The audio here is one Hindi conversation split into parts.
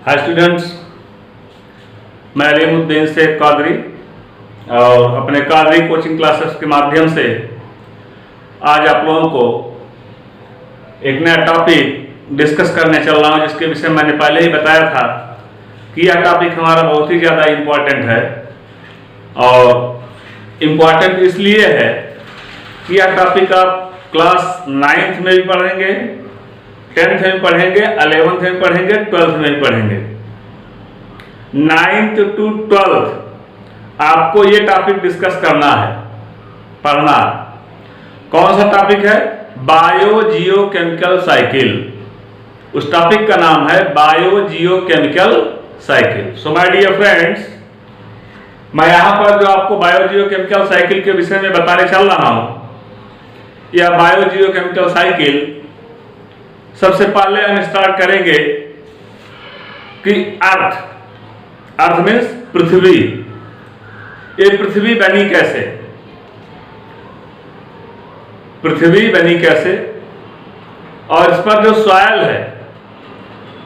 हाय स्टूडेंट्स, मैं अलीमुद्दीन शेख कादरी और अपने कादरी कोचिंग क्लासेस के माध्यम से आज आप लोगों को एक नया टॉपिक डिस्कस करने चल रहा हूं, जिसके विषय में मैंने पहले ही बताया था कि यह टॉपिक हमारा बहुत ही ज़्यादा इम्पोर्टेंट है। और इम्पोर्टेंट इसलिए है कि यह टॉपिक आप क्लास 9th में भी पढ़ेंगे, 10th में पढ़ेंगे, 11th में पढ़ेंगे, 12th में भी पढ़ेंगे। 9th to 12th आपको ये टॉपिक डिस्कस करना है, पढ़ना। कौन सा टॉपिक है? Biogeochemical cycle. उस टॉपिक का नाम है biogeochemical cycle. So my dear friends, मैं यहां पर जो आपको बायो जियो केमिकल साइकिल के विषय में बताने चल रहा हूं, यह बायो जियो केमिकल साइकिल सबसे पहले हम स्टार्ट करेंगे कि अर्थ मीन्स पृथ्वी। ये पृथ्वी बनी कैसे? पृथ्वी बनी कैसे और इस पर जो सॉइल है,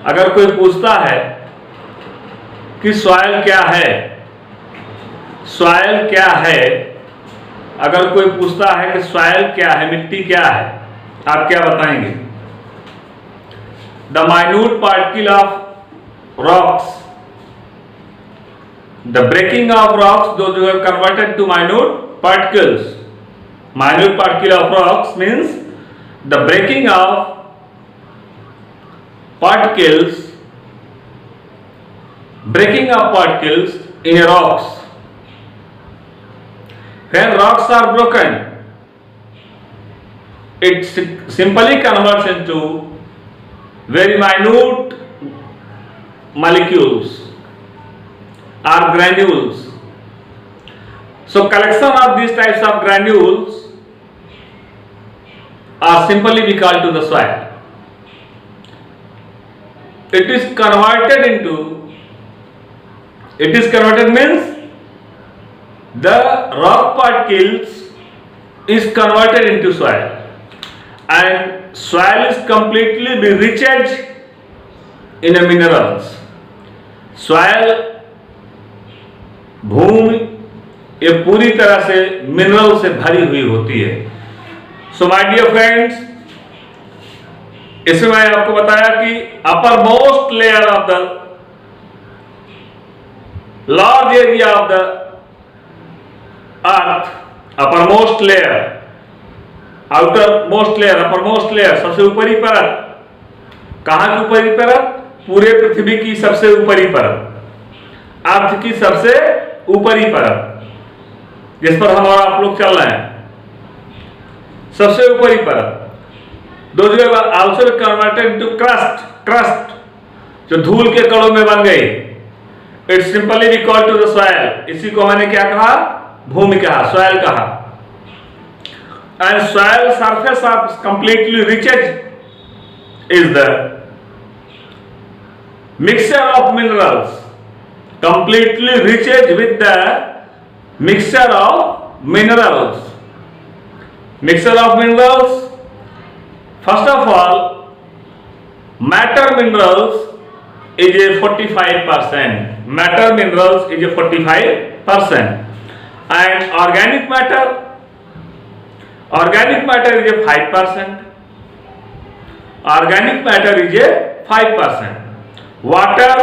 अगर कोई पूछता है कि सॉइल क्या है, सॉइल क्या है, अगर कोई पूछता है कि सॉइल क्या है, मिट्टी क्या है, आप क्या बताएंगे? The minute particle of rocks, the breaking of rocks, those who have converted to minute particles. Minute particle of rocks means the breaking of particles, in a rocks. When rocks are broken, it simply converts into very minute molecules or granules. So collection of these types of granules are simply we call to the soil. It is converted means the rock particles is converted into soil, and soil is completely be rich in a minerals. soil, भूमि ये पूरी तरह से मिनरल से भरी हुई होती है। सो माय डियर फ्रेंड्स, इसमें मैंने आपको बताया कि upper most layer of the large area of the earth, upper most layer, outer most layer, upper most layer, सबसे ऊपरी परत। कहां की ऊपरी परत? पूरे पृथ्वी की सबसे ऊपरी परत, अर्थ की सबसे ऊपरी परत, जिस पर हम और आप लोग चल रहे हैं, सबसे ऊपरी परत। Those who have also converted into crust, जो धूल के कणों में बन गई, it simply we call to the soil. इसी को मैंने क्या कहा? भूमि कहा, सॉइल कहा। And soil surface are completely rich is the mixture of minerals, completely rich with the mixture of minerals. Mixture of minerals, first of all, matter minerals is a 45%. Matter minerals is a 45%, and organic matter is a 5%. Organic matter is a 5%. Water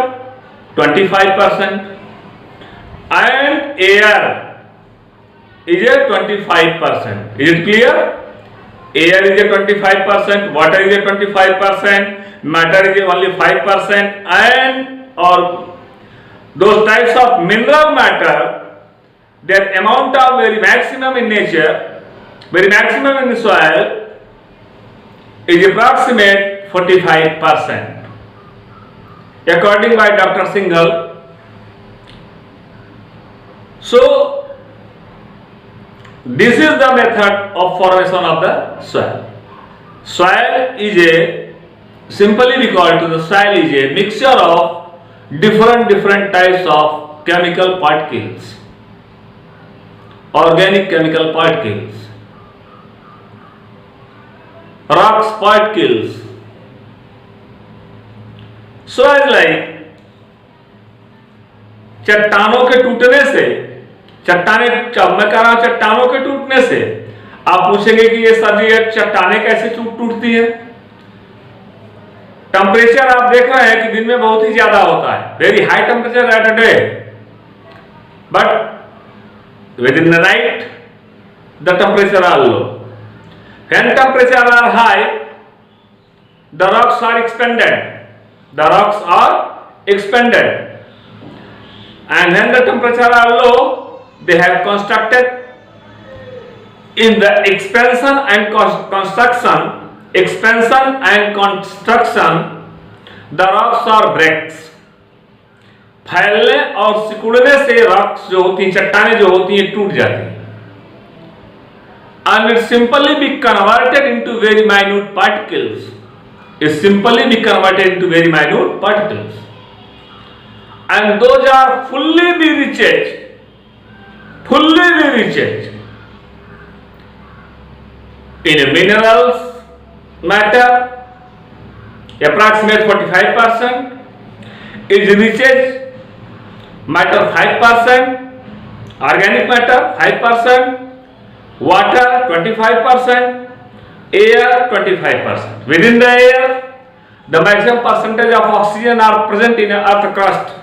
25%, and air is a 25%. Is it clear? Air is a 25%, water is a 25%, matter is only 5%, and or those types of mineral matter, their amount of very maximum in nature, very maximum in the soil is approximate 45%, according by Dr. Singhal. So this is the method of formation of the soil. Soil is a, simply we call to the soil is a mixture of different types of chemical particles, organic chemical particles, rocks particles. So as like चट्टानों के टूटने से, मैं कह रहा हूं चट्टानों के टूटने से। आप पूछेंगे कि ये सर ये चट्टानें कैसे टूटती है? टेम्परेचर आप देख रहे हैं कि दिन में बहुत ही ज्यादा होता है, very high temperature at a day, but within the night the temperature are low. When temperature are high, the rocks are expanded. The rocks are expanded. And when the temperature are low, they have constructed in the expansion and construction, the rocks are breaks. फैलने और सिकुड़ने से रॉक्स जो होती हैं, चट्टानें जो होती हैं, टूट जाती हैं। And it simply be converted into very minute particles. It simply be converted into very minute particles. And those are fully be recharged in a minerals matter, approximate 45%, is recharged matter 5%, organic matter 5%, water 25%, air 25%. Within the air, the maximum percentage of oxygen are present in earth crust.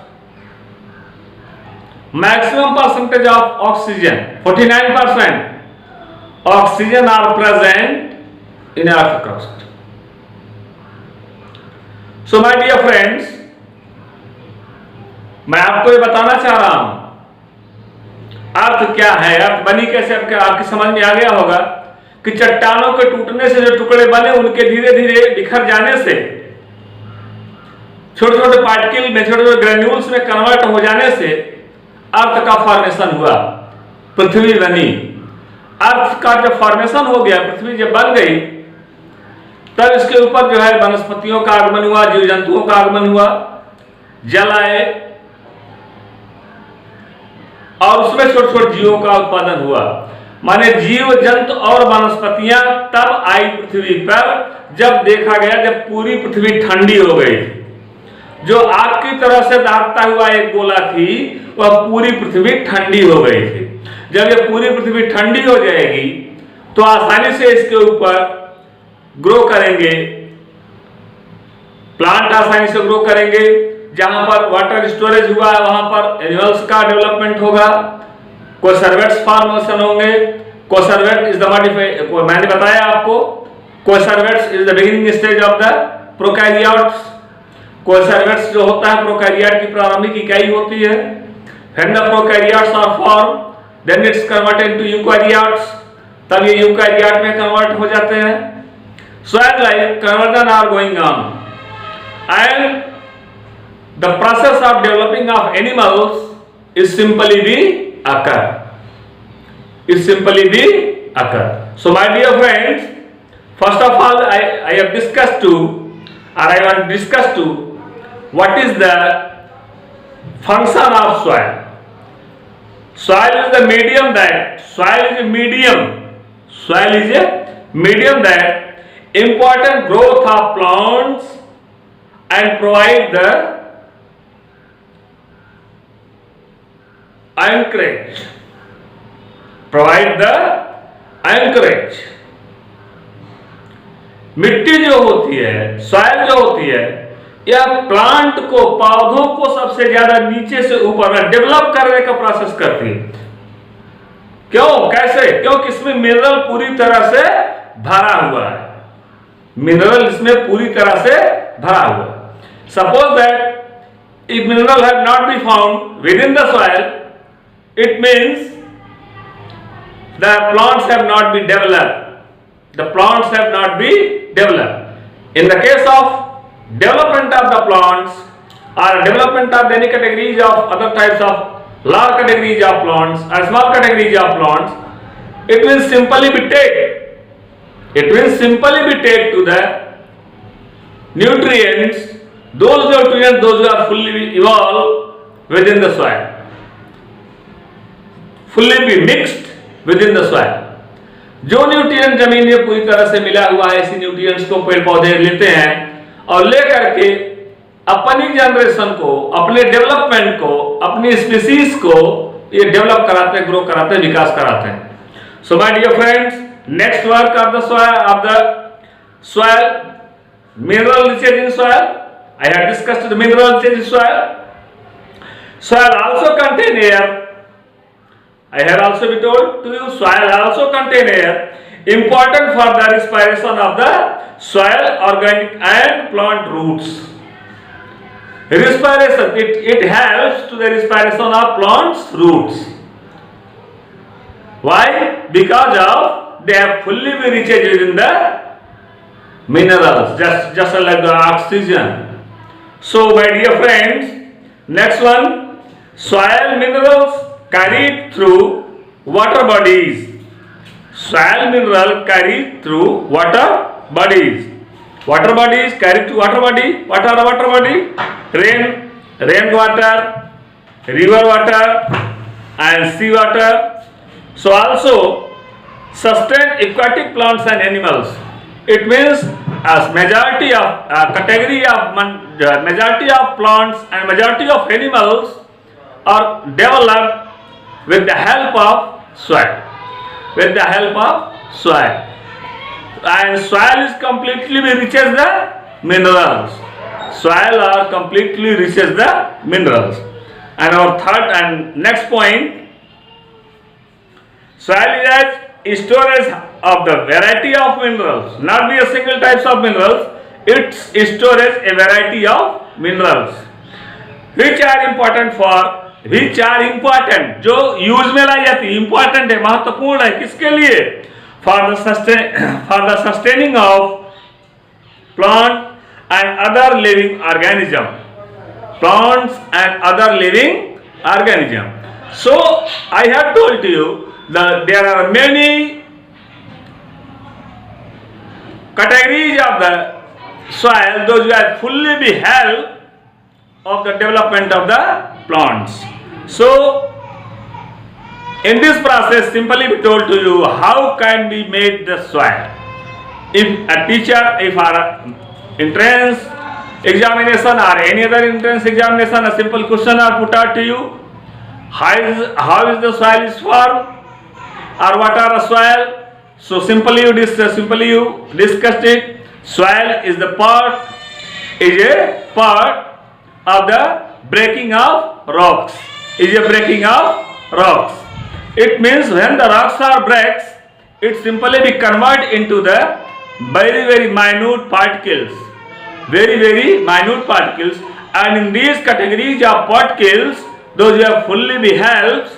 Maximum percentage of oxygen, 49% oxygen are present in earth crust. So my dear friends, मैं आपको ये बताना चाह रहा हूं अर्थ क्या है, अर्थ बनी कैसे, आपकी समझ में आ गया होगा कि चट्टानों के टूटने से जो टुकड़े बने उनके धीरे धीरे बिखर जाने से, छोटे छोटे पार्टिकल में, छोटे छोटे ग्रेन्यूल्स में कन्वर्ट हो जाने से अर्थ का फॉर्मेशन हुआ, पृथ्वी बनी। अर्थ का जब फॉर्मेशन हो गया, पृथ्वी जब बन गई, तब इसके ऊपर जो है वनस्पतियों का आगमन हुआ, जीव जंतुओं का आगमन हुआ, जल आए और उसमें छोटे छोटे जीवों का उत्पादन हुआ। माने जीव जंतु और वनस्पतियां तब आई पृथ्वी पर जब देखा गया, जब पूरी पृथ्वी ठंडी हो गई। जो आग की तरह से दागता हुआ एक गोला थी, वह पूरी पृथ्वी ठंडी हो गई थी। जब ये पूरी पृथ्वी ठंडी हो जाएगी तो आसानी से इसके ऊपर ग्रो करेंगे, प्लांट आसानी से ग्रो करेंगे। जहां पर वाटर स्टोरेज हुआ है वहां पर एनिमल्स का डेवलपमेंट होगा, कोसर्वेट्स फॉर्मेशन होंगे। कोसर्वेट इज द मॉडिफाइड, मैंने बताया आपको, coacervates is the beginning stage of the prokaryotes. Coacervates जो होता है प्रोकैरियोट की प्रारंभिक इकाई होती है। When the prokaryotes are form then it's converted to eukaryotes, तब ये यूकैरियोट में कन्वर्ट हो जाते हैं। So as like conversion are going on and the process of developing of animals is simply be occur. So my dear friends, first of all I have discussed to, or I want to discuss to, what is the function of soil. Soil is the medium that, soil is a medium that important growth of plants and provide the anchorage, मिट्टी जो होती है, सॉइल जो होती है, यह प्लांट को, पौधों को सबसे ज्यादा नीचे से ऊपर में डेवलप करने का प्रोसेस करती है। क्यों, कैसे? क्योंकि इसमें मिनरल पूरी तरह से भरा हुआ है, मिनरल इसमें पूरी तरह से भरा हुआ है। Suppose that if mineral have not be found with in the soil, it means the plants have not been developed. In the case of development of the plants or development of any categories of other types of large categories of plants or small categories of plants, it will simply be take to the nutrients, those who are fully evolved within the soil, fully be mixed within the soil. जो न्यूट्रिएंट जमीन में पूरी तरह से मिला हुआ है, इसी न्यूट्रिएंट्स को पेड़ पौधे लेते हैं और लेकर के अपनी जनरेशन को, अपने डेवलपमेंट को, अपनी स्पीसीज को ये डेवलप कराते हैं, ग्रो कराते हैं, विकास कराते हैं. So my dear friends, next work of the soil, mineral riches in soil. I have discussed the mineral riches in soil. Soil also contain air. I have also been told to you, soil also contain air, important for the respiration of the soil, organic and plant roots. Respiration, it helps to the respiration of plants roots. Why? Because of they have fully been riches within the minerals, just like the oxygen. So my dear friends, next one, soil minerals carried through water bodies. Soil mineral carried through water bodies. Water bodies carried through water body. What are the water body? Rain water, river water and sea water. So also sustain aquatic plants and animals. It means as majority of category of majority of plants and majority of animals are developed with the help of soil. With the help of soil, and soil is completely riches the minerals. Soil are completely riches the minerals. And our third and next point, soil is storage of the variety of minerals, not be a single types of minerals. It's storage a variety of minerals which are important, जो यूज में लाई जाती है, इंपॉर्टेंट है, महत्वपूर्ण है. किसके लिए? For the sustaining of plant and other living organism. Plants and other living organism. So I have told you there are many categories of the soil, those will fully be help of the development of the plants. So in this process, simply be told to you how can be made the soil. If a teacher, if our entrance examination or any other entrance examination, a simple question are put out to you, how is the soil is formed, or what are the soil? So simply you discussed it. Soil is a part of the breaking of rocks. It means when the rocks are breaks, it simply be converted into the very minute particles. Very minute particles. And in these categories of particles, those have fully be helps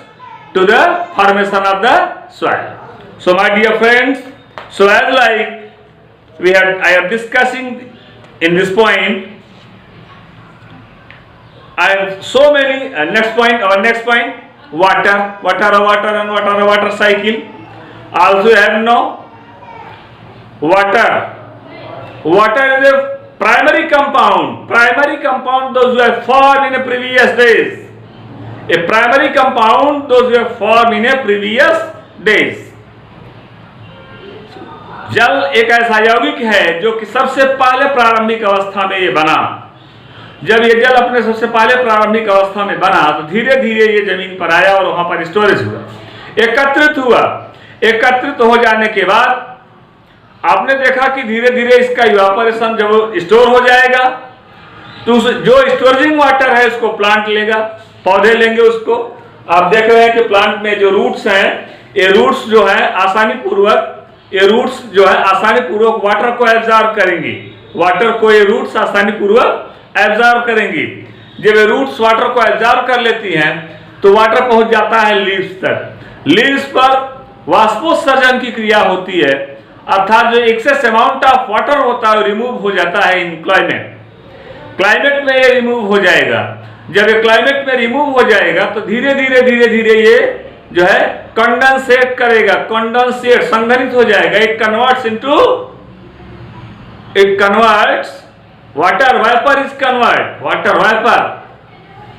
to the formation of the soil. So my dear friends, so as like I am discussing in this point, I have so many. Our next point, water. What are the water cycle? Also you have no water. Water is a primary compound. Those who have formed in the previous days. A primary compound, those who have formed in a previous days. जल एक ऐसा यौगिक है जो कि सबसे पहले प्रारंभिक अवस्था में ये बना. जब ये जल अपने सबसे पहले प्रारंभिक अवस्था में बना तो धीरे धीरे ये जमीन पर आया और वहां पर स्टोरेज हुआ, एकत्रित हो जाने के बाद आपने देखा कि धीरे धीरे इसका इवापोरेशन जब स्टोर हो जाएगा तो जो स्टोरेजिंग वाटर है उसको प्लांट लेगा, पौधे लेंगे उसको. आप देख रहे हैं कि प्लांट में जो रूट्स हैं, ये रूट्स जो है आसानी पूर्वक वाटर को एब्जॉर्ब करेंगी. ये रूट्स आसानी पूर्वक एब्जॉर्ब करेंगी. जब ये रूट्स वाटर को एब्जॉर्ब कर लेती हैं तो वाटर पहुंच जाता है लीव्स तक. लीव्स पर वाष्पोत्सर्जन की क्रिया होती है, अर्थात जो एक्सेस अमाउंट ऑफ वाटर होता है रिमूव हो जाता है इन क्लाइमेट में ये रिमूव हो जाएगा. जब ये क्लाइमेट में रिमूव हो जाएगा तो धीरे धीरे ये जो है कंडेंसेट संघनित हो जाएगा. It converts water vapour.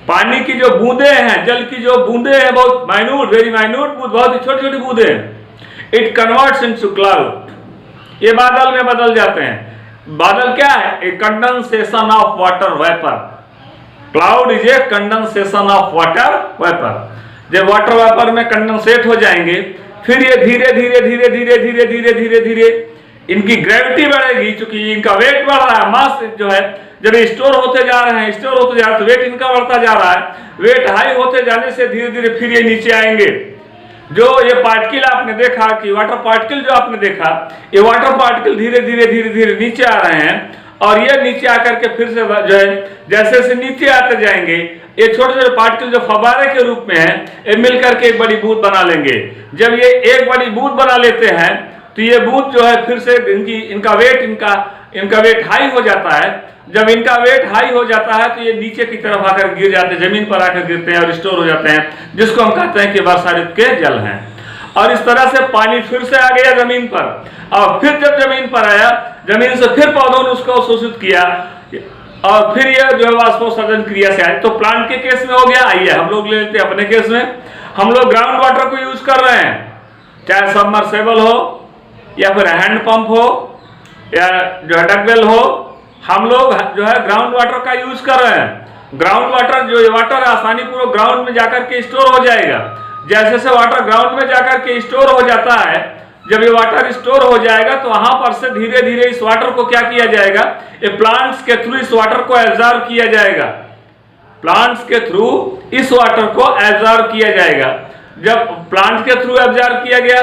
पानी की जो बूंदे हैं, जल की जो बूंदे हैं, बहुत वेरी माइन्यूट, बहुत ही छोटी बूंदे हैं. It converts into cloud. ये बादल में बदल जाते हैं. बादल क्या है? A condensation of water vapour. Cloud is a condensation of water vapour. जब वाटर वेपर में कंडेंसेट हो जाएंगे, फिर ये धीरे धीरे धीरे धीरे धीरे धीरे धीरे धीरे इनकी ग्रेविटी बढ़ेगी, क्योंकि इनका वेट बढ़ रहा है, मास जो है जब स्टोर होते जा रहे हैं, स्टोर होते जा रहे हैं, तो वेट इनका बढ़ता जा रहा है। वेट हाई होते जाने से धीरे धीरे फिर ये नीचे आएंगे। जो ये पार्टिकल आपने देखा कि वाटर पार्टिकल जो आपने देखा, ये वाटर पार्टिकल धीरे धीरे धीरे धीरे नीचे आ रहे हैं, और ये नीचे आकर के फिर से जो है जैसे जैसे नीचे आते जाएंगे, ये छोटे छोटे पार्टिकल जो फव्वारे के रूप में है, ये मिलकर के एक बड़ी बूंद बना लेंगे। जब ये एक बड़ी बूंद बना लेते हैं, तो ये बूंद जो है फिर से इनका वेट हाई हो जाता है। जब इनका वेट हाई हो जाता है, तो ये नीचे की तरफ आकर गिर जाते हैं, जमीन पर आकर गिरते हैं और स्टोर हो जाते हैं, जिसको हम कहते हैं कि वर्षा ऋतु के जल हैं। और इस तरह से पानी फिर से आ गया जमीन पर, और फिर जब जमीन पर आया, जमीन से फिर पौधों ने उसको शोषित किया, और फिर यह जो है वाष्पोत्सर्जन क्रिया से आए। तो प्लांट के केस में हो गया। आइए हम लोग ले लेते हैं अपने केस में। हम लोग ग्राउंड वाटर को यूज कर रहे हैं, चाहे सबमर्सिबल हो या फिर हैंड पंप हो या जो है डगवेल हो, हम लोग जो है ग्राउंड वाटर का यूज कर रहे हैं। ग्राउंड वाटर जो ये वाटर आसानी पूर्वक ग्राउंड में जाकर के स्टोर हो जाएगा। जैसे जैसे वाटर ग्राउंड में जाकर के स्टोर हो जाता है, जब ये वाटर स्टोर हो जाएगा, तो वहां पर से धीरे धीरे इस वाटर को क्या किया जाएगा, ये प्लांट्स के थ्रू इस वाटर को एब्जॉर्ब किया जाएगा। प्लांट्स के थ्रू इस वाटर को एब्जॉर्ब किया जाएगा। जब प्लांट्स के थ्रू एब्जॉर्ब किया गया,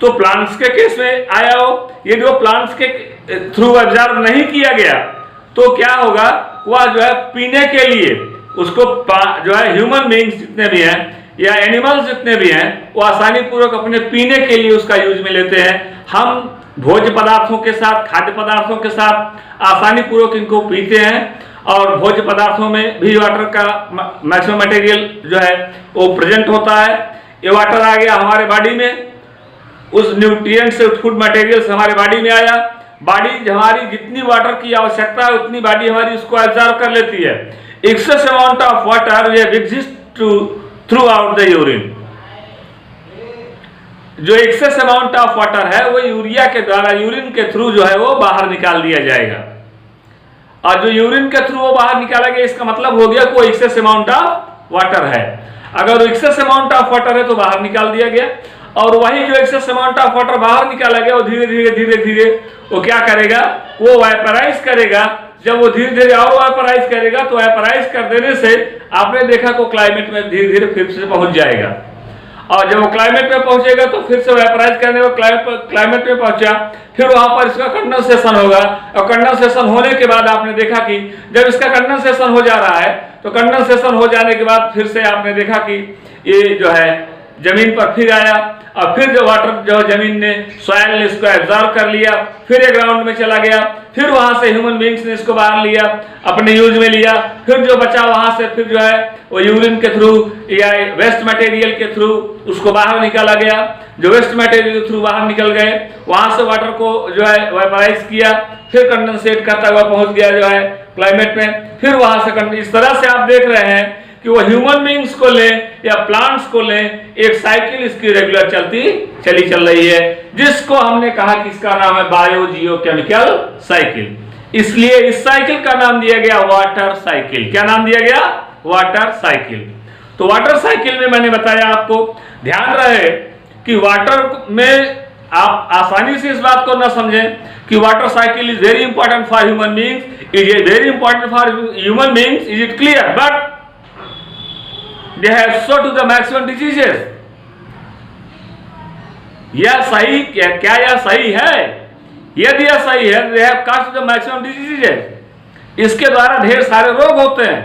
तो प्लांट्स के केस में आया हो। ये जो प्लांट्स के थ्रू एब्जॉर्ब नहीं किया गया, तो क्या होगा, वह जो है पीने के लिए उसको जो है ह्यूमन बीइंग्स जितने भी हैं या एनिमल्स जितने भी हैं, वो आसानी पूर्वक अपने पीने के लिए उसका यूज में लेते हैं। हम भोज्य पदार्थों के साथ, खाद्य पदार्थों के साथ आसानी पूर्वक इनको पीते हैं, और भोज्य पदार्थों में भी वाटर का मैक्सिमम मटेरियल जो है वो प्रेजेंट होता है। ये वाटर आ गया हमारे बॉडी में, उस न्यूट्रिएंट से फूड मटेरियल से हमारे बॉडी में आया। बॉडी हमारी जितनी वाटर की आवश्यकता है उतनी बॉडी हमारी उसको एब्जॉर्ब कर लेती है। Excess amount of water we have exist throughout the urine. जो एक्सेस अमाउंट ऑफ वाटर है वो यूरिया के द्वारा, यूरिन के थ्रू जो है वो बाहर निकाल दिया जाएगा। और जो यूरिन के थ्रू वो बाहर निकाला गया, इसका मतलब हो गया कोई एक्सेस अमाउंट ऑफ वाटर है। अगर एक्सेस अमाउंट ऑफ वाटर है तो बाहर निकाल दिया गया, और वही जो एक्सेस अमाउंट ऑफ वाटर बाहर निकाला गया, वो धीरे धीरे धीरे धीरे वो क्या करेगा, वो वाइपराइज करेगा। जब वो धीरे धीरे और वाइपराइज करेगा, तो वाइपराइज कर देने से आपने देखा को क्लाइमेट में धीरे धीरे फिर से पहुंच जाएगा। और जब वो क्लाइमेट में पहुंचेगा, तो फिर से वाइपराइज करने को क्लाइमेट में पहुंचा, फिर वहां पर इसका कंडेंसेशन होगा। और कंडेंसेशन होने के बाद आपने देखा कि जब इसका कंडेंसेशन हो जा रहा है, तो कंडेंसेशन हो जाने के बाद फिर से आपने देखा कि ये जो है जमीन पर फिर आया, और फिर जो वाटर जो जमीन ने, सॉइल ने इसको एब्जॉर्ब कर लिया, फिर ये ग्राउंड में चला गया, फिर वहां से ह्यूमन बीइंग्स ने इसको बाहर लिया, अपने यूज में लिया, फिर जो बचा वहां से फिर जो है वो यूरिन के थ्रू या वेस्ट मटेरियल के थ्रू उसको बाहर निकाला गया। जो वेस्ट मटेरियल के थ्रू बाहर निकल गए, वहां से वाटर को जो है वाइपराइज किया, फिर कंडेंसेट करता हुआ पहुंच गया जो है क्लाइमेट में, फिर वहां से इस तरह से आप देख रहे हैं कि वो ह्यूमन बीइंग्स को लें या प्लांट्स को लें, एक साइकिल इसकी रेगुलर चल रही है, जिसको हमने कहा कि इसका नाम है बायोजियोकेमिकल साइकिल। इसलिए इस साइकिल का नाम दिया गया वाटर साइकिल। क्या नाम दिया गया? Water cycle. तो वाटर साइकिल में मैंने बताया आपको, ध्यान रहे कि वाटर में आप आसानी से इस बात को न समझें कि water cycle is very important for human beings, is a very important for human beings, is it clear? But they have so to the maximum diseases। यह सही क्या यह सही है? यदि यह सही है, they have caused the maximum diseases। इसके द्वारा ढेर सारे रोग होते हैं।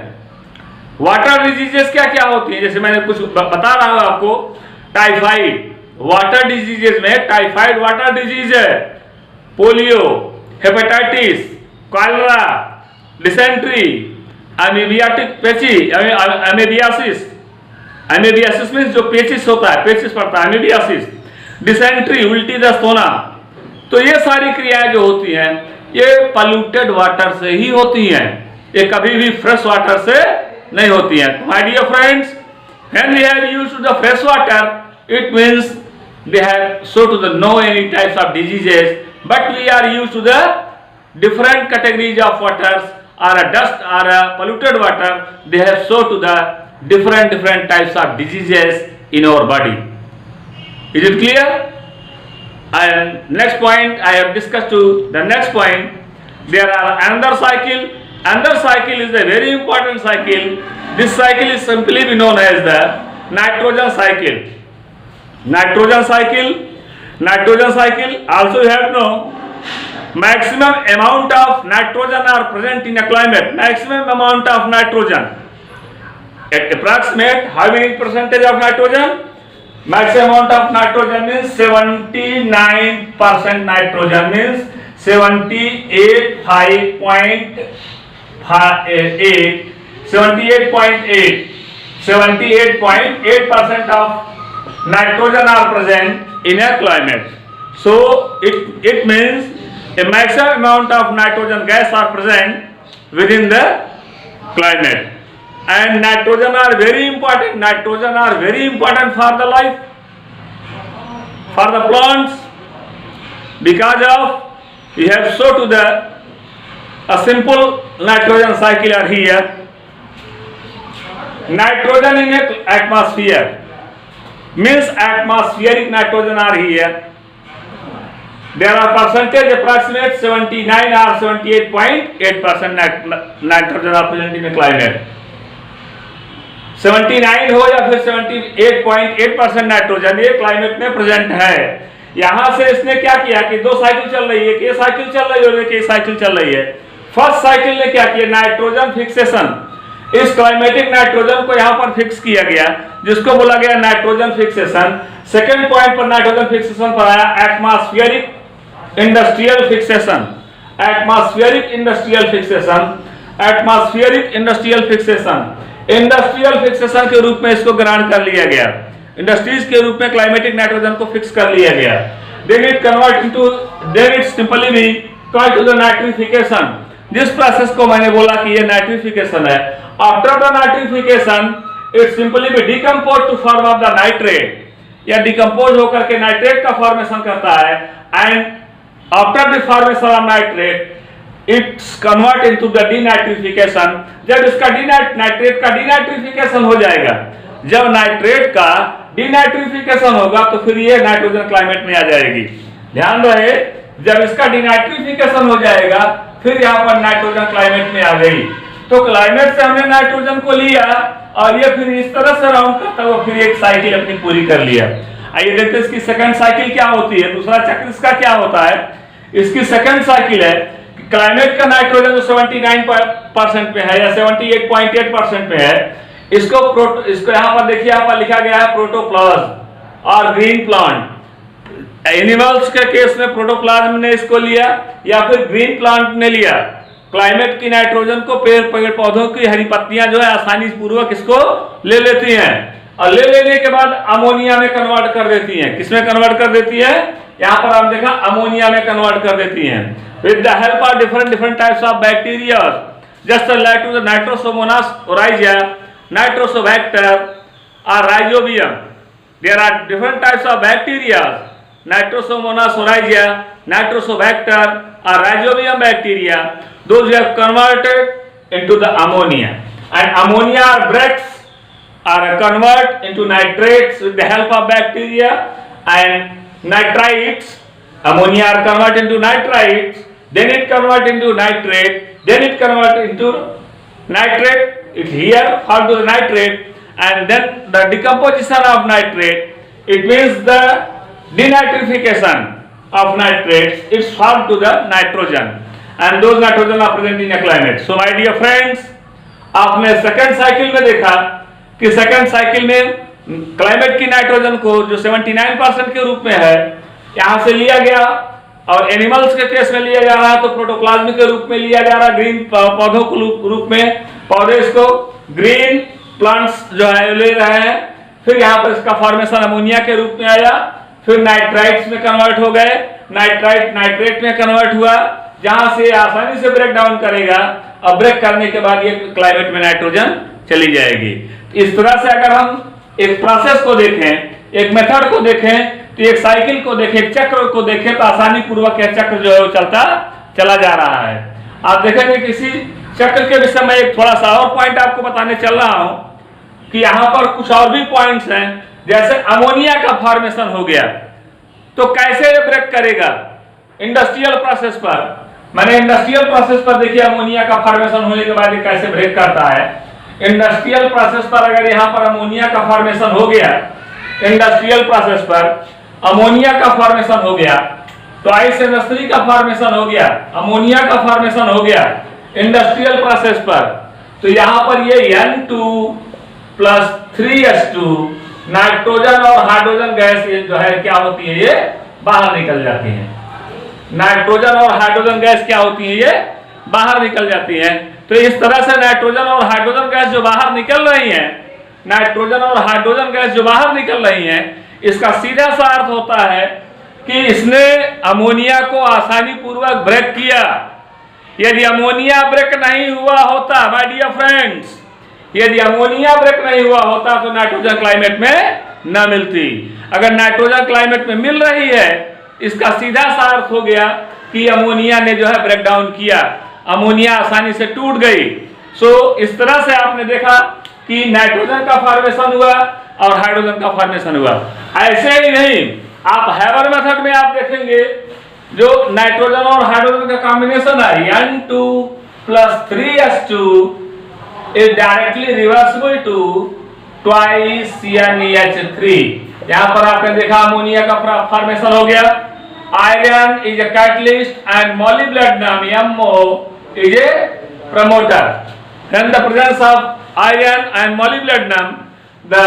वाटर डिजीजेस क्या क्या होती हैं? जैसे मैंने कुछ बता रहा हूं आपको, टाइफाइड वाटर डिजीजेस में टाइफाइड वाटर डिजीज है, पोलियो, हेपेटाइटिस, कॉलरा, डिसेंट्री, अमीबियाटिक पेची, अमीबियासिस, अमीबियासिस मीन्स जो पेचिस होता है, पेचिस पड़ता है, अमीबियासिस, डिसेंट्री, उल्टी दस्त होना। तो ये सारी क्रियाएं जो होती हैं, ये पॉल्यूटेड वाटर से ही होती हैं, ये कभी भी फ्रेश वाटर से नहीं होती हैं। My dear friends, when we have used the fresh water, it means they have so to the no any types of diseases, but we are used to the different categories of waters or a dust or a polluted water, they have shown to the different types of diseases in our body. Is it clear? And next point I have discussed to the next point. There are another cycle. Another cycle is a very important cycle. This cycle is simply known as the nitrogen cycle. Nitrogen cycle. Nitrogen cycle. Also you have to know maximum amount of nitrogen are present in a climate. Maximum amount of nitrogen. Approximate how many percentage of nitrogen? Maximum amount of nitrogen means 79% nitrogen means 78.8 78.8% of nitrogen are present in a climate. So it means a maximum amount of nitrogen gas are present within the climate. And nitrogen are very important. Nitrogen are very important for the life, for the plants, because of we have shown to the a simple nitrogen cycle are here. Nitrogen in a atmosphere means atmospheric nitrogen are here. There are percentage approximate 79 or 78.8% nitrogen are present in a climate. 79 हो या फिर 78.8% नाइट्रोजन ये क्लाइमेट में प्रेजेंट है। यहां से इसने क्या किया कि दो साइकिल चल रही है, एक साइकिल चल रही है और एक साइकिल चल रही है। फर्स्ट साइकिल ने क्या किया, नाइट्रोजन फिक्सेशन, इस क्लाइमेटिक नाइट्रोजन को यहां पर फिक्स किया गया जिसको बोला गया नाइट्रोजन फिक्सेशन। सेकंड पॉइंट पर नाइट्रोजन फिक्सेशन पर आया atmospheric industrial fixation. Atmospheric industrial fixation, atmospheric industrial fixation, industrial fixation के रूप में इसको ग्रांट कर लिया गया। इंडस्ट्रीज के रूप में क्लाइमेटिक नाइट्रोजन को फिक्स कर लिया गया। Then it convert into, then it simply be called to the nitrification. जिस प्रोसेस को मैंने बोला कि ये नाइट्रिफिकेशन है, after the nitrification it simply be decompose to form of the nitrate, या डिकम्पोज होकर के नाइट्रेट का फॉर्मेशन करता है। And after the formation of nitrate it's convert into the denitrification. जब इसका नाइट्रेट का डीनाइट्रिफिकेशन हो जाएगा, जब नाइट्रेट का डीनाइट्रिफिकेशन होगा तो फिर ये नाइट्रोजन क्लाइमेट में आ जाएगी। ध्यान रहे, जब इसका डीनाइट्रिफिकेशन हो जाएगा फिर यहाँ पर नाइट्रोजन क्लाइमेट में आ गई। तो क्लाइमेट से हमने नाइट्रोजन को लिया और ये फिर इस तरह से राउंड करता हुआ फिर एक साइकिल अपनी पूरी कर लिया। आइए देखते हैं इसकी सेकंड साइकिल क्या होती है, दूसरा चक्र इसका क्या होता है। इसकी सेकंड साइकिल है क्लाइमेट का नाइट्रोजन जो 79% पे है या 78.8% पे है, इसको यहाँ पर देखिए, यहाँ पर लिखा गया है प्रोटोप्लाज्म और ग्रीन प्लांट। एनिमल्स के केस में प्रोटोप्लाज्म ने इसको लिया या फिर ग्रीन प्लांट ने लिया। क्लाइमेट की नाइट्रोजन को पेड़ पौधों की हरी पत्तियां जो है आसानी पूर्वक इसको ले लेती हैं और ले लेने के बाद अमोनिया में कन्वर्ट कर देती हैं। किसमें कन्वर्ट कर देती है, यहाँ पर आप देखा अमोनिया में कन्वर्ट कर देती हैं। With the help of different types of bacteria, just like to the Nitrosomonas oryza, Nitrosobacter or Rhizobium, there are different types of bacteria, Nitrosomonas oryza, Nitrosobacter or Rhizobium bacteria. Those have converted into the ammonia, and ammonia breaks are convert into nitrates with the help of bacteria, and nitrites, ammonia are converted into nitrites. Then it convert into nitrate, then it convert into nitrate, it here fall to the nitrate, and then the decomposition of nitrate, it means the denitrification of nitrates, it's fall to the nitrogen, and those nitrogen are present in a climate. So my dear friends, आपने सेकंड साइकिल में देखा कि सेकंड साइकिल में क्लाइमेट की नाइट्रोजन को जो 79% के रूप में है यहाँ से लिया गया, और एनिमल्स के केस में लिया जा रहा है तो प्रोटोप्लाज्म के रूप में लिया जा रहा है, ग्रीन पौधों के रूप में, पौधे इसको ग्रीन प्लांट्स जो है ले रहे हैं। फिर यहाँ पर इसका फॉर्मेशन अमोनिया के रूप में आया, फिर नाइट्राइट्स में कन्वर्ट हो गए, नाइट्रेट में कन्वर्ट हुआ, जहां से आसानी से ब्रेक डाउन करेगा और ब्रेक करने के बाद ये क्लाइमेट में नाइट्रोजन चली जाएगी। इस तरह से अगर हम एक प्रोसेस को देखें, एक मेथड को देखें, तो एक साइकिल को देखें, एक चक्र को देखें तो आसानी पूर्वक यह चक्र जो है वो चलता चला जा रहा है। आप देखेंगे किसी चक्र के विषय में एक थोड़ा सा और पॉइंट आपको बताने चल रहा हूं कि यहां पर कुछ और भी पॉइंट्स हैं, जैसे अमोनिया का फॉर्मेशन हो गया तो कैसे ये ब्रेक करेगा इंडस्ट्रियल प्रोसेस पर। मैंने इंडस्ट्रियल प्रोसेस पर देखिए अमोनिया का फॉर्मेशन होने के बाद ये कैसे ब्रेक करता है। इंडस्ट्रियल प्रोसेस पर अगर यहां पर अमोनिया का फॉर्मेशन हो गया, इंडस्ट्रियल प्रोसेस पर अमोनिया का फॉर्मेशन हो गया, ट्वाइस NH3 का फॉर्मेशन हो गया, अमोनिया का फॉर्मेशन हो गया इंडस्ट्रियल प्रोसेस पर, तो यहां पर ये N2 + 3H2 नाइट्रोजन और हाइड्रोजन गैस ये जो है क्या होती है, ये बाहर निकल जाती है। नाइट्रोजन और हाइड्रोजन गैस क्या होती है, ये बाहर निकल जाती है। तो इस तरह से नाइट्रोजन और हाइड्रोजन गैस जो बाहर निकल रही है, नाइट्रोजन और हाइड्रोजन गैस जो बाहर निकल रही है, इसका सीधा सा अर्थ होता है कि इसने अमोनिया को आसानी पूर्वक ब्रेक किया। यदि अमोनिया ब्रेक नहीं हुआ होता माय डियर फ्रेंड्स, यदि अमोनिया ब्रेक नहीं हुआ होता तो नाइट्रोजन क्लाइमेट में न मिलती। अगर नाइट्रोजन क्लाइमेट में मिल रही है, इसका सीधा सा अर्थ हो गया कि अमोनिया ने जो है ब्रेक डाउन किया, अमोनिया आसानी से टूट गई। सो इस तरह से आपने देखा कि नाइट्रोजन का फॉर्मेशन हुआ और हाइड्रोजन का फॉर्मेशन हुआ। ऐसे ही नहीं, आप हैबर मेथड में आप देखेंगे जो नाइट्रोजन और हाइड्रोजन का कॉम्बिनेशन है N2 + 3H2 is directly reversible to twice NH3। यहां पर आपने देखा अमोनिया का फॉर्मेशन हो गया। Iron is a catalyst and molybdenum MO is a promoter। Then the presence of iron and molybdenum, the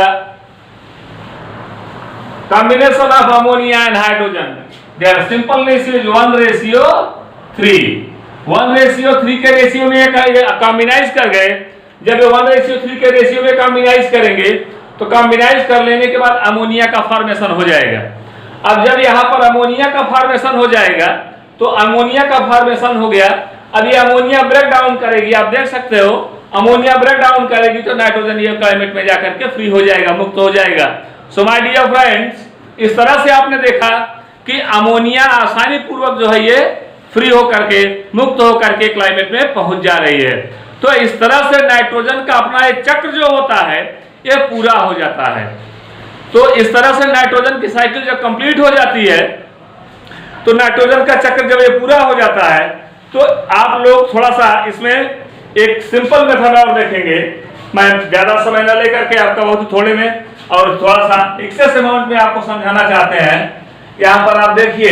combination of ammonia and hydrogen, their simpleness is 1:3। 1:3 के रेशियो में कॉम्बिनाइज कर गए। जब 1:3 के रेशियो में कॉम्बिनाइज करेंगे तो कॉम्बिनाइज कर लेने के बाद अमोनिया का फॉर्मेशन हो जाएगा। अब जब यहाँ पर अमोनिया का फॉर्मेशन हो जाएगा तो अमोनिया का फॉर्मेशन हो गया। अब ये अमोनिया ब्रेक डाउन करेगी, आप देख सकते हो अमोनिया ब्रेक डाउन करेगी तो नाइट्रोजन ये क्लाइमेट में जाकर के फ्री हो जाएगा, मुक्त हो जाएगा। सो माय डियर फ्रेंड्स, इस तरह से आपने देखा कि अमोनिया आसानी पूर्वक जो है ये फ्री होकर के, मुक्त होकर के क्लाइमेट में पहुंच जा रही है। तो इस तरह से नाइट्रोजन का अपना एक चक्र जो होता है ये पूरा हो जाता है। तो इस तरह से नाइट्रोजन की साइकिल जब कंप्लीट हो जाती है तो नाइट्रोजन का चक्र जब ये पूरा हो जाता है तो आप लोग थोड़ा सा इसमें एक सिंपल मेथड और देखेंगे। मैं ज्यादा समय न लेकर के आपका बहुत थोड़े में और थोड़ा सा एक्सेस अमाउंट में आपको समझाना चाहते हैं। यहाँ पर आप देखिए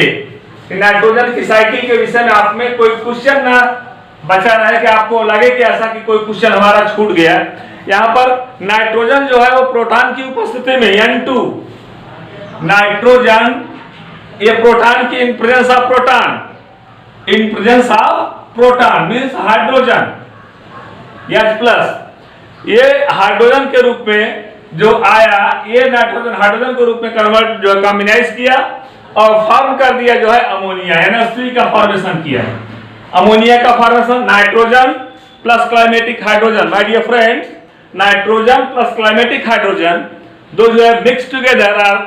कि नाइट्रोजन की साइकिल के विषय में आप में कोई क्वेश्चन ना बचा रहे कि आपको लगे कि ऐसा कि कोई क्वेश्चन हमारा छूट गया। यहाँ पर नाइट्रोजन जो है वो प्रोटॉन की उपस्थिति में N2 नाइट्रोजन, ये प्रोटॉन की इन presence of proton, in presence of proton means hydrogen H+, ये हाइड्रोजन के रूप में जो आया, ये नाइट्रोजन हाइड्रोजन के रूप में कन्वर्ट जो कॉम्बिनाइज किया और फॉर्म कर दिया जो है अमोनिया, NH3 का फॉर्मेशन किया। अमोनिया का formation nitrogen plus climatic hydrogen, my dear friends, nitrogen plus climatic hydrogen दो जो है mix together are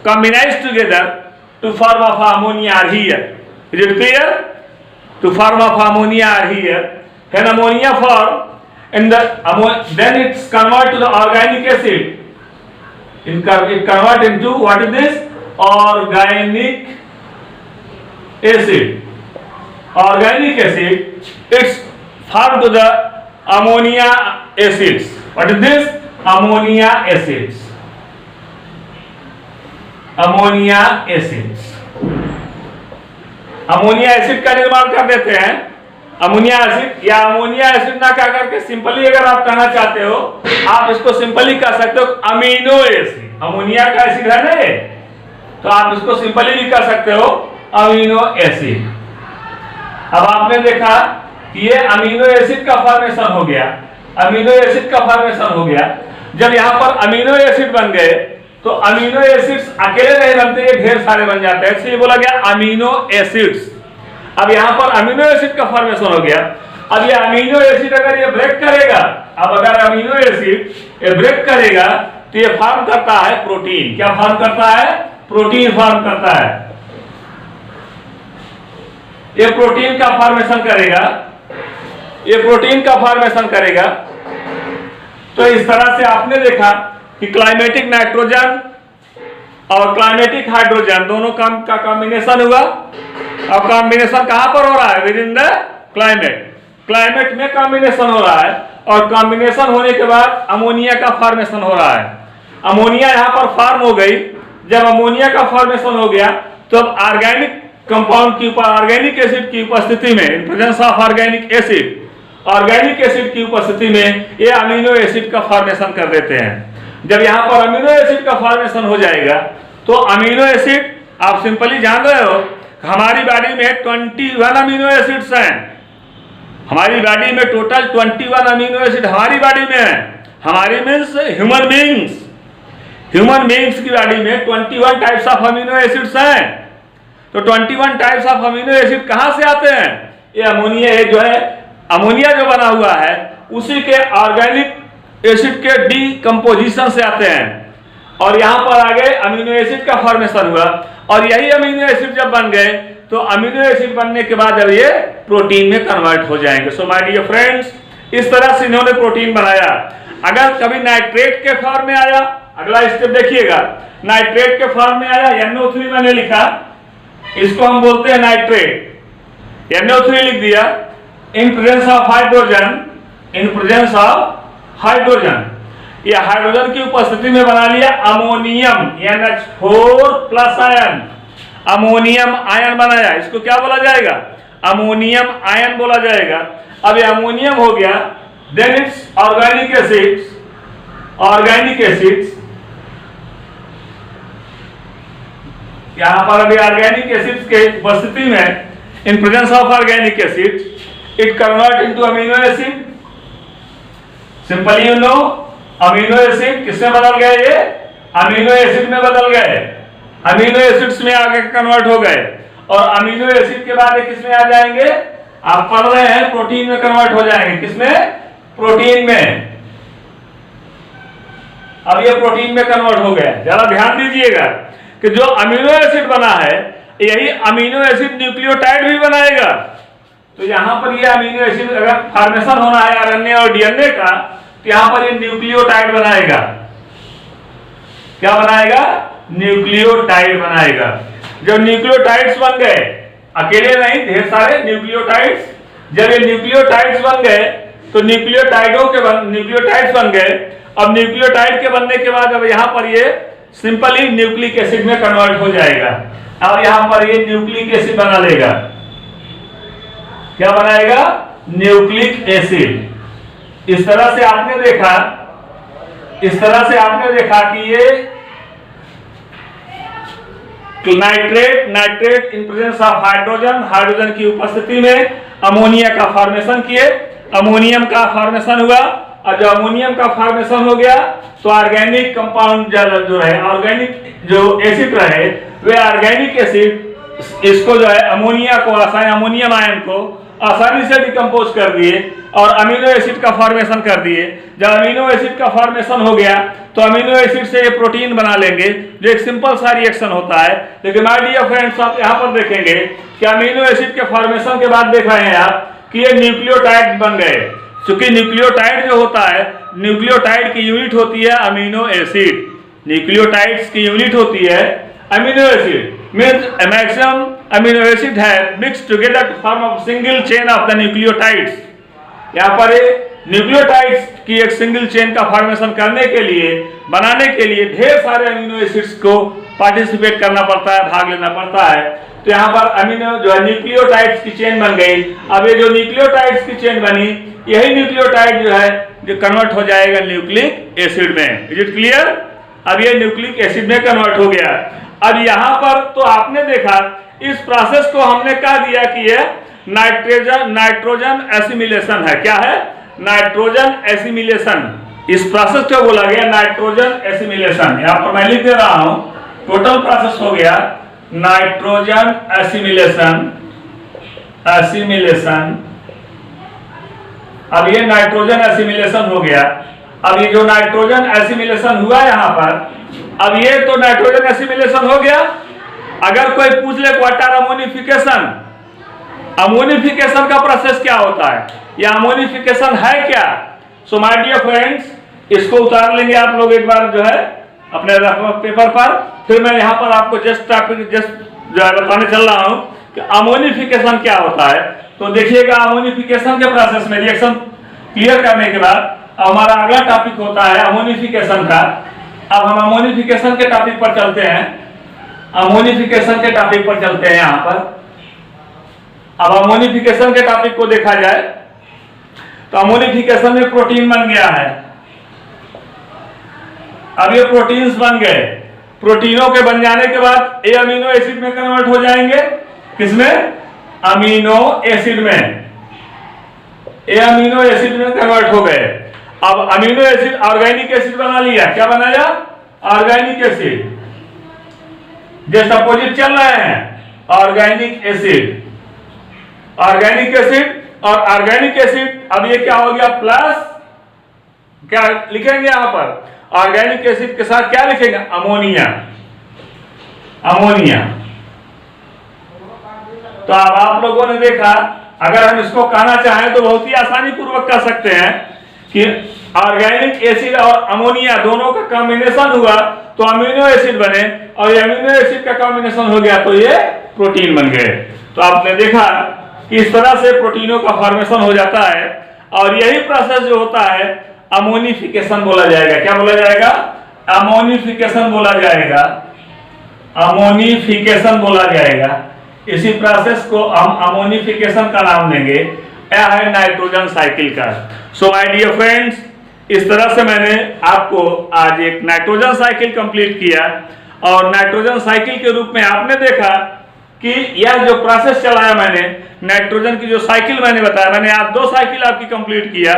combined together to form of ammonia are here. Is it clear? To form of ammonia are here. When ammonia form, and then it's convert to the organic acid. It convert into what is this? Organic acid. Organic acid. It's formed to the ammonia acids. What is this? Ammonia acids. Ammonia acids, ammonia acid का निर्माण कर देते हैं। अमोनिया एसिड या अमोनिया एसिड ना कह करके सिंपली अगर आप कहना चाहते हो, आप इसको सिंपली कह सकते हो अमीनो एसिड। अमोनिया का एसिड है ना, तो आप इसको सिंपली भी कह सकते हो अमीनो एसिड। अब आपने देखा कि ये अमीनो एसिड का फॉर्मेशन हो गया, अमीनो एसिड का फॉर्मेशन हो गया। जब यहाँ पर अमीनो एसिड बन गए तो अमीनो एसिड्स अकेले नहीं बनते, ये ढेर सारे बन जाते हैं, इसलिए बोला गया अमीनो एसिड्स। अब यहाँ पर अमीनो एसिड का फॉर्मेशन हो गया। अब ये अमीनो एसिड अगर ये ब्रेक करेगा, अब अगर अमीनो एसिड ये ब्रेक करेगा तो ये फॉर्म करता है प्रोटीन। क्या फॉर्म करता है? प्रोटीन फॉर्म करता है। ये प्रोटीन का फॉर्मेशन करेगा, ये प्रोटीन का फॉर्मेशन करेगा। तो इस तरह से आपने देखा कि क्लाइमेटिक नाइट्रोजन और क्लाइमेटिक हाइड्रोजन दोनों का कॉम्बिनेशन हुआ। अब कॉम्बिनेशन कहां पर हो रहा है? With in the climate. Climate में कॉम्बिनेशन हो रहा है और कॉम्बिनेशन होने के बाद अमोनिया का फॉर्मेशन हो रहा है। अमोनिया यहां पर फॉर्म हो गई। जब अमोनिया का फॉर्मेशन हो गया तो अब ऑर्गेनिक कंपाउंड की ऑर्गेनिक एसिड की उपस्थिति में, in presence of organic acid, organic acid की उपस्थिति में ये अमीनो एसिड का फॉर्मेशन कर देते हैं। जब यहाँ पर अमीनो एसिड का फॉर्मेशन हो जाएगा तो अमीनो एसिड आप सिंपली जान रहे हो, हमारी बॉडी में 21 अमीनो एसिड्स हैं। हमारी बॉडी में टोटल 21 अमीनो एसिड हमारी बॉडी में है। हमारी मीन्स ह्यूमन बींग्स की बॉडी में 21 टाइप्स ऑफ अमीनो एसिड्स हैं। तो 21 टाइप्स ऑफ अमीनो एसिड कहां से आते हैं? ये अमोनिया जो है, अमोनिया जो बना हुआ है उसी के ऑर्गेनिक एसिड के डीकंपोजिशन से आते हैं और यहां पर आगे अमीनो एसिड का फॉर्मेशन हुआ और यही अमीनो एसिड जब बन गए तो अमीनो एसिड बनने के बाद अब ये प्रोटीन में कन्वर्ट हो जाएंगे। सो माय डियर फ्रेंड्स, इस तरह से इन्होंने प्रोटीन बनाया। अगर कभी नाइट्रेट के फॉर्म में आया, अगला स्टेप देखिएगा, नाइट्रेट के फॉर्म में आया, NO3 मैंने लिखा, इसको हम बोलते हैं नाइट्रेट। NO3 लिख दिया। इन presence of hydrogen, in presence of hydrogen, ये हाइड्रोजन की उपस्थिति में बना लिया ammonium, NH4+ ion, ammonium ion बनाया। इसको क्या बोला जाएगा? अमोनियम आयन बोला जाएगा। अब ये अमोनियम हो गया। Then it's organic acids, organic acids, यहां पर अभी ऑर्गेनिक एसिड्स के उपस्थिति में, in presence of organic acid, it convert into amino acid. Simply you know, amino acid किसमें बदल गए? ये अमीनो एसिड में बदल गए, अमीनो एसिड्स में आगे कन्वर्ट हो गए और अमीनो एसिड के बाद ये किसमें आ जाएंगे? आप पढ़ रहे हैं, प्रोटीन में कन्वर्ट हो जाएंगे। किसमें? प्रोटीन में। अब ये प्रोटीन में कन्वर्ट हो गया। जरा ध्यान दीजिएगा कि जो अमीनो एसिड बना है यही अमीनो एसिड न्यूक्लियोटाइड भी बनाएगा। तो यहां पर ये अमीनो एसिड अगर फॉर्मेशन होना है आरएनए और डीएनए का तो यहां पर ये न्यूक्लियोटाइड बनाएगा। क्या बनाएगा? न्यूक्लियोटाइड बनाएगा। जब न्यूक्लियोटाइड्स बन गए, अकेले नहीं, ढेर सारे न्यूक्लियोटाइड्स, जब ये न्यूक्लियोटाइड्स बन गए तो न्यूक्लियोटाइड्स बन गए। अब न्यूक्लियोटाइड के बनने के बाद अब यहां पर ये सिंपली न्यूक्लिक एसिड में कन्वर्ट हो जाएगा और यहां पर ये न्यूक्लिक एसिड बना लेगा। क्या बनाएगा? Nucleic acid. इस तरह से आपने देखा, इस तरह से आपने देखा कि ये nitrate in presence of hydrogen, hydrogen की उपस्थिति में अमोनिया का फॉर्मेशन किए, अमोनियम का फॉर्मेशन हुआ और जब अमोनियम का फॉर्मेशन हो गया तो ऑर्गेनिक कंपाउंड जो है, ऑर्गेनिक जो एसिड रहे वे ऑर्गेनिक एसिड इसको जो है अमोनिया को आसानी, अमोनियम आयन को आसानी से डिकम्पोज कर दिए और अमीनो एसिड का फॉर्मेशन कर दिए। जब अमीनो एसिड का फॉर्मेशन हो गया तो अमीनो एसिड से ये प्रोटीन बना लेंगे, जो एक सिंपल सा रिएक्शन होता है। लेकिन माय डियर फ्रेंड्स, आप यहाँ पर देखेंगे कि अमीनो एसिड के फॉर्मेशन के बाद देख रहे हैं आप कि ये न्यूक्लियोटाइड बन गए। क्योंकि न्यूक्लियोटाइड जो होता है, न्यूक्लियोटाइड की यूनिट होती है अमीनो एसिड, न्यूक्लियोटाइड्स की यूनिट होती है amino acid. Means maximum amino acid है mix together to form a single chain of the nucleotides. यहाँ पर न्यूक्लियोटाइड्स की एक सिंगल चेन का फॉर्मेशन करने के लिए, बनाने के लिए ढेर सारे अमीनो एसिड्स को पार्टिसिपेट करना पड़ता है, भाग लेना पड़ता है। तो यहाँ पर अमीनो जो है न्यूक्लियोटाइड्स की चेन बन गई। अब ये जो न्यूक्लियोटाइड्स की चेन बनी, यही न्यूक्लियोटाइड जो है जो कन्वर्ट हो जाएगा न्यूक्लिक एसिड में। Is it clear? अब ये न्यूक्लिक एसिड में कन्वर्ट हो गया। अब यहाँ पर तो आपने देखा इस प्रोसेस को हमने कह दिया कि ये नाइट्रोजन एसिमिलेशन है। क्या है? Nitrogen assimilation. इस प्रोसेस को बोला गया नाइट्रोजन एसिमिलेशन। यहाँ पर मैं लिख दे रहा हूं, टोटल प्रोसेस हो गया नाइट्रोजन एसिमिलेशन, एसिमिलेशन। अब ये नाइट्रोजन एसिमिलेशन हो गया। अब ये जो नाइट्रोजन एसिमिलेशन हुआ यहाँ पर, अब ये तो नाइट्रोजन एसिमिलेशन हो गया। अगर कोई पूछ ले व्हाट आर अमोनिफिकेशन, अमोनिफिकेशन का प्रोसेस क्या होता है, या अमोनिफिकेशन है क्या? सो माय डियर फ्रेंड्स, इसको उतार लेंगे आप लोग एक बार जो है अपने पेपर पर। फिर मैं यहाँ पर आपको जस्ट जो है बताने चल रहा हूँ कि अमोनिफिकेशन क्या होता है। तो देखिएगा, अमोनिफिकेशन के प्रोसेस में रिएक्शन क्लियर करने के बाद हमारा अगला टॉपिक होता है अमोनिफिकेशन का। अब हम अमोनिफिकेशन के टॉपिक पर चलते हैं। अमोनिफिकेशन के टॉपिक पर चलते हैं यहाँ पर। अब अमोनिफिकेशन के टॉपिक को देखा जाए तो अमोनिफिकेशन में प्रोटीन बन गया है। अब ये प्रोटीन्स बन गए, प्रोटीनों के बन जाने के बाद ये अमीनो एसिड में कन्वर्ट हो जाएंगे। किसमें? अमीनो एसिड में। ये अमीनो एसिड में कन्वर्ट हो गए। अब अमीनो एसिड ऑर्गेनिक एसिड बना लिया। क्या बनाया? Organic acid. जस्ट अपोजिट चल रहे हैं, ऑर्गेनिक एसिड, ऑर्गेनिक एसिड और ऑर्गेनिक एसिड। अब ये क्या हो गया? प्लस क्या लिखेंगे यहां पर? ऑर्गेनिक एसिड के साथ क्या लिखेंगे? अमोनिया। अमोनिया। तो अब आप लोगों ने देखा, अगर हम इसको कहना चाहें तो बहुत ही आसानी पूर्वक कह सकते हैं कि ऑर्गेनिक एसिड और अमोनिया दोनों का कॉम्बिनेशन हुआ तो अमीनो एसिड बने, और ये अमीनो एसिड का कॉम्बिनेशन हो गया तो ये प्रोटीन बन गए। तो आपने देखा कि इस तरह से प्रोटीनों का फॉर्मेशन हो जाता है, और यही प्रोसेस जो होता है अमोनिफिकेशन बोला जाएगा। क्या बोला जाएगा? अमोनिफिकेशन बोला जाएगा। अमोनिफिकेशन बोला जाएगा। इसी प्रोसेस को हम अमोनिफिकेशन का नाम देंगे। यह है नाइट्रोजन साइकिल का। सो माय डियर फ्रेंड्स, इस तरह से मैंने आपको आज एक नाइट्रोजन साइकिल कंप्लीट किया, और नाइट्रोजन साइकिल के रूप में आपने देखा कि यह जो प्रोसेस चलाया मैंने, नाइट्रोजन की जो साइकिल मैंने बताया, मैंने आप दो साइकिल आपकी कंप्लीट किया।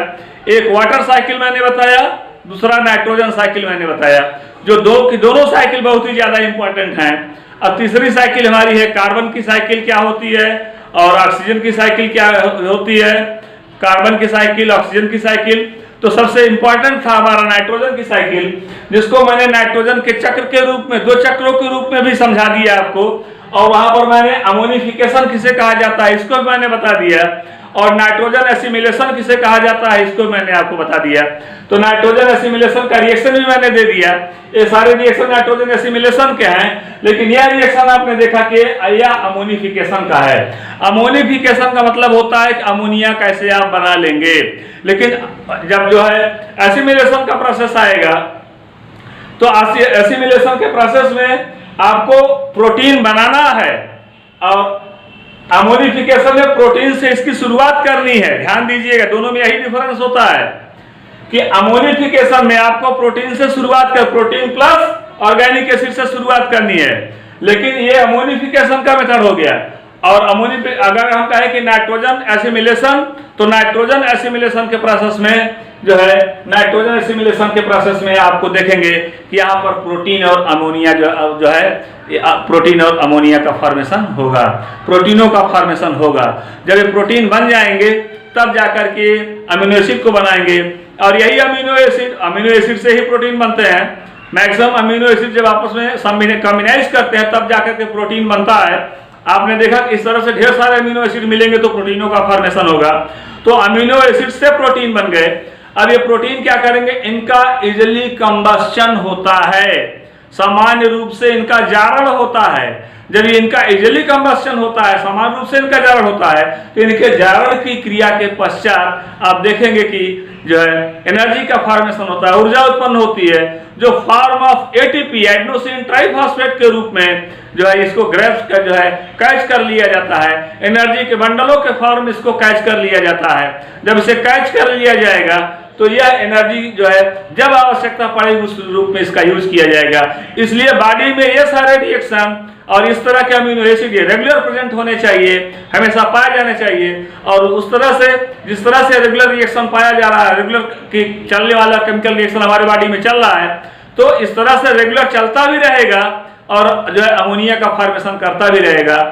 एक वाटर साइकिल मैंने बताया, दूसरा नाइट्रोजन साइकिल मैंने बताया, जो दोनों साइकिल बहुत ही ज्यादा इंपॉर्टेंट हैं। अब तीसरी साइकिल हमारी है कार्बन की साइकिल क्या होती है, और ऑक्सीजन की साइकिल क्या होती है। कार्बन की साइकिल, ऑक्सीजन की साइकिल। तो सबसे इंपॉर्टेंट था हमारा नाइट्रोजन की साइकिल, जिसको मैंने नाइट्रोजन के चक्र के रूप में, दो चक्रों के रूप में भी समझा दिया आपको। और वहां पर मैंने अमोनिफिकेशन किसे कहा जाता है इसको भी मैंने बता दिया, और नाइट्रोजन एसिमिलेशन किसे कहा जाता है इसको मैंने आपको बता दिया। तो नाइट्रोजन एसिमिलेशन का रिएक्शन भी मैंने दे दिया। ये सारे रिएक्शन नाइट्रोजन एसिमिलेशन के हैं, लेकिन यह रिएक्शन आपने देखा कि यह अमोनिफिकेशन का है। अमोनिफिकेशन का मतलब होता है कि अमोनिया कैसे आप बना लेंगे। लेकिन जब जो है एसिमिलेशन का प्रोसेस आएगा, तो एसिमिलेशन के प्रोसेस में आपको प्रोटीन बनाना है, और अमोनिफिकेशन में प्रोटीन से इसकी शुरुआत करनी है। ध्यान दीजिएगा, दोनों में यही डिफरेंस होता है कि अमोनिफिकेशन में आपको प्रोटीन से शुरुआत कर, प्रोटीन प्लस ऑर्गेनिक एसिड से शुरुआत करनी है, लेकिन ये अमोनिफिकेशन का मेथड हो गया। और अगर हम कहें कि नाइट्रोजन एसिमिलेशन, तो नाइट्रोजन एसिमिलेशन के प्रोसेस में जो है, नाइट्रोजन एसिमिलेशन के प्रोसेस में आपको देखेंगे कि यहाँ पर प्रोटीन और अमोनिया जो है, प्रोटीन और अमोनिया का फॉर्मेशन होगा, प्रोटीनों का फॉर्मेशन होगा। जब ये प्रोटीन बन जाएंगे तब जाकर के अमीनो एसिड को बनाएंगे, और यही अमीनो एसिड से ही प्रोटीन बनते हैं। मैक्सिमम अमीनो एसिड जब आपस में कॉम्बिनाइज करते हैं तब जाकर के प्रोटीन बनता है। आपने देखा कि इस तरह से ढेर सारे अमीनो एसिड मिलेंगे तो प्रोटीनों का फॉर्मेशन होगा। तो अमीनो एसिड से प्रोटीन बन गए। अब ये प्रोटीन क्या करेंगे? इनका इजिली कंबस्शन होता है, सामान्य रूप से इनका जारण होता है। जब ये इनका इजिली कंबस्शन होता है, सामान्य रूप से इनका जारण होता है, तो इनके जारण की क्रिया के पश्चात आप देखेंगे कि जो है एनर्जी का फॉर्मेशन होता है, ऊर्जा उत्पन्न होती है, जो form of ATP, adenosine triphosphate के रूप में जो है इसको ग्रैब कर जो है कैच कर लिया जाता है। एनर्जी के बंडलों के फॉर्म इसको कैच कर लिया जाता है। जब इसे कैच कर लिया जाएगा तो यह एनर्जी जो है जब आवश्यकता पड़ेगी उस रूप में इसका यूज किया जाएगा। इसलिए बॉडी में ये सारे रिएक्शन और इस तरह के अमीनो एसिड ये रेगुलर प्रेजेंट होने चाहिए, हमेशा पाए जाने चाहिए। और उस तरह से जिस तरह से रेगुलर रिएक्शन पाया जा रहा है, रेगुलर की चलने वाला केमिकल रिएक्शन हमारे बॉडी में चल रहा है, तो इस तरह से रेगुलर चलता भी रहेगा और जो है अमोनिया का फॉर्मेशन करता भी रहेगा।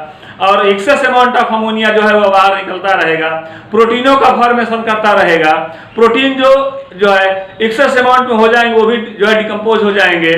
और एक्सेस अमाउंट ऑफ अमोनिया जो है वो बाहर निकलता रहेगा, प्रोटीनों का फॉर्मेशन करता रहेगा, प्रोटीन जो है एक्सेस अमाउंट में हो जाएंगे वो भी जो है डिकम्पोज हो जाएंगे।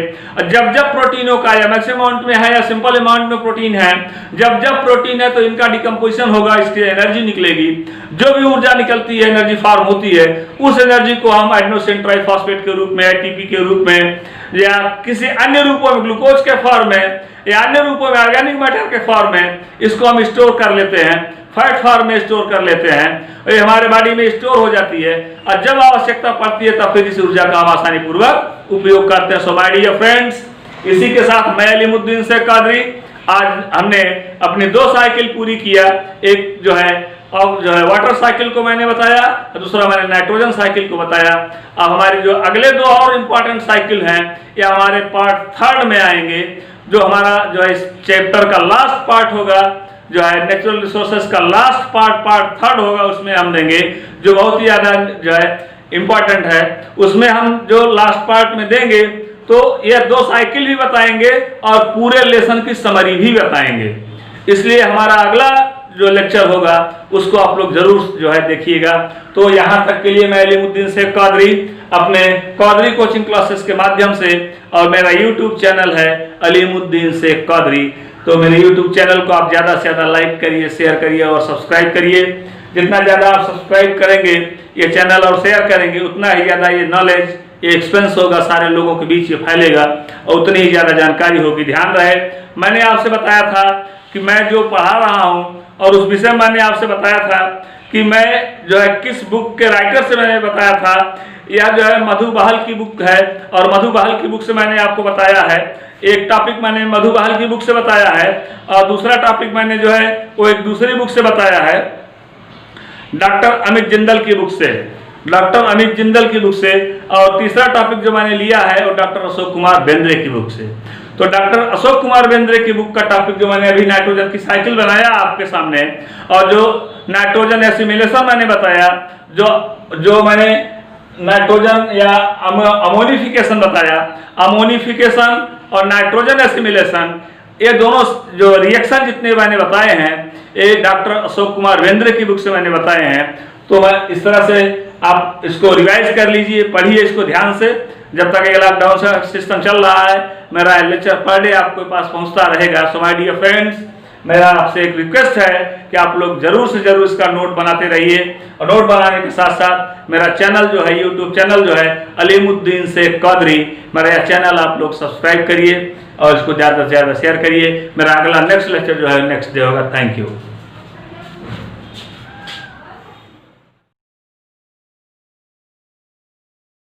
जब जब प्रोटीनों का या मैक्सिमम अमाउंट में है या सिंपल अमाउंट में प्रोटीन है, जब जब प्रोटीन है तो इनका डिकम्पोजिशन होगा, इसकी एनर्जी निकलेगी, जो भी ऊर्जा निकलती है, एनर्जी फॉर्म होती है, उस एनर्जी को हम एडेनोसिन ट्राइफॉस्फेट के रूप में, एटीपी के रूप में या किसी अन्य रूपों में, ग्लूकोज के फॉर्म में या अन्य रूपों में, ऑर्गेनिक मैटर के फॉर्म में इसको हम स्टोर कर लेते हैं, फैट फॉर्म में स्टोर कर लेते हैं, और ये हमारे बॉडी में स्टोर हो जाती है, और जब आवश्यकता पड़ती है तब फिर इस ऊर्जा का हम आसानी पूर्वक उपयोग करते हैं। सो माय डियर फ्रेंड्स, इसी के साथ मैं अलीमुद्दीन शेख कादरी, आज हमने अपनी 2 साइकिल पूरी किया। एक जो है वाटर साइकिल को मैंने बताया, दूसरा मैंने नाइट्रोजन साइकिल को बताया। अब हमारे जो अगले 2 और इम्पोर्टेंट साइकिल हैं ये हमारे पार्ट 3 में आएंगे, जो हमारा जो है इस चैप्टर का लास्ट पार्ट होगा, जो है नेचुरल रिसोर्सेज का लास्ट पार्ट 3 होगा, उसमें हम देंगे जो बहुत ही ज्यादा जो है इम्पोर्टेंट है। उसमें हम जो लास्ट पार्ट में देंगे तो ये 2 साइकिल भी बताएंगे और पूरे लेसन की समरी भी बताएंगे। इसलिए हमारा अगला जो लेक्चर होगा उसको आप लोग जरूर जो है देखिएगा। तो यहाँ तक के लिए मैं अलीमुद्दीन शेख कादरी अपने कादरी कोचिंग क्लासेस के माध्यम से, और मेरा यूट्यूब चैनल है अलीमुद्दीन शेख कादरी, तो मेरे यूट्यूब चैनल को आप ज़्यादा से ज़्यादा लाइक करिए, शेयर करिए और सब्सक्राइब करिए। जितना ज़्यादा आप सब्सक्राइब करेंगे ये चैनल और शेयर करेंगे, उतना ही ज़्यादा ये नॉलेज, ये एक्सपेंस होगा, सारे लोगों के बीच ये फैलेगा और उतनी ही ज़्यादा जानकारी होगी। ध्यान रहे, मैंने आपसे बताया था कि मैं जो पढ़ा रहा हूँ और उस विषय मैंने आपसे बताया था कि मैं जो है किस बुक के राइटर से मैंने बताया था, यह जो है मधु बहल की बुक है, और मधु बहल की बुक से मैंने आपको बताया है। एक टॉपिक मैंने मधु बहल की बुक से बताया है और दूसरा टॉपिक मैंने जो है वो एक दूसरी बुक से बताया है, डॉक्टर अमित जिंदल की बुक से, डॉक्टर अमित जिंदल की बुक से। और तीसरा टॉपिक जो मैंने लिया है वो डॉक्टर अशोक कुमार बेंद्रे की बुक से। तो डॉक्टर अशोक कुमार बेंद्रे की बुक का टॉपिक जो मैंने अभी नाइट्रोजन की साइकिल बनाया आपके सामने, और जो नाइट्रोजन एसिमिलेशन मैंने बताया, जो मैंने नाइट्रोजन या अमोनिफिकेशन बताया, अमोनिफिकेशन और नाइट्रोजन एसिमिलेशन, ये दोनों जो रिएक्शन जितने मैंने बताए हैं ये डॉक्टर अशोक कुमार बेंद्रे की बुक से मैंने बताए हैं। तो मैं इस तरह से आप इसको रिवाइज कर लीजिए, पढ़िए इसको ध्यान से। जब तक ये लॉकडाउन का सिस्टम चल रहा है मेरा लेक्चर पर डे आपके पास पहुंचता रहेगा। सो माय डियर फ्रेंड्स, मेरा आपसे एक रिक्वेस्ट है कि आप लोग जरूर से जरूर इसका नोट बनाते रहिए, और नोट बनाने के साथ साथ मेरा चैनल जो है, यूट्यूब चैनल जो है अलीमुद्दीन शेख कादरी, मेरा यह चैनल आप लोग सब्सक्राइब करिए और इसको ज़्यादा से ज़्यादा शेयर करिए। मेरा अगला नेक्स्ट लेक्चर जो है नेक्स्ट डे होगा। Thank you.